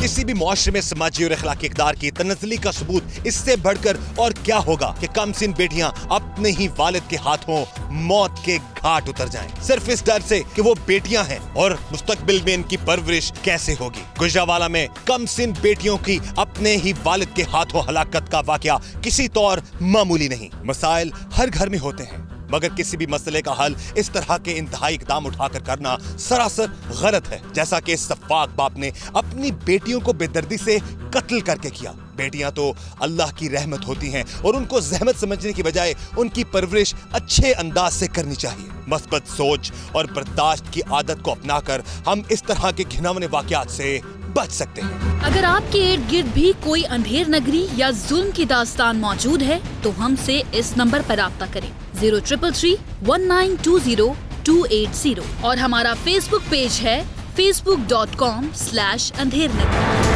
किसी भी मुआशरे में समाजी और अखलाकी इक़दार की तनज़्ज़ुली का सबूत इससे बढ़कर और क्या होगा कि कमसिन बेटियां अपने ही वालिद के हाथों मौत के घाट उतर जाएं, सिर्फ इस डर से कि वो बेटियां हैं और मुस्तकबिल में इनकी परवरिश कैसे होगी। गुजरावाला में कमसिन बेटियों की अपने ही वालिद के हाथों हलाकत का वाकया किसी तौर मामूली नहीं। मसाइल हर घर में होते हैं, मगर किसी भी मसले का हल इस तरह के इंतहाई इक़दाम उठाकर करना सरासर गलत है, जैसा कि इस सफ़ाक बाप ने अपनी बेटियों को बेदर्दी से कत्ल करके किया। बेटियां तो अल्लाह की रहमत होती हैं और उनको ज़हमत समझने की बजाय उनकी परवरिश अच्छे अंदाज से करनी चाहिए। मस्बत सोच और बर्दाश्त की आदत को अपनाकर हम इस तरह के घिनौने वाक़यात से बच सकते हैं। अगर आपके इर्द गिर्द भी कोई अंधेर नगरी या जुल्म की दास्तान मौजूद है तो हमसे इस नंबर पर राब्ता करें 0333 1920 280 और हमारा फेसबुक पेज है facebook.com/अंधेर नगरी।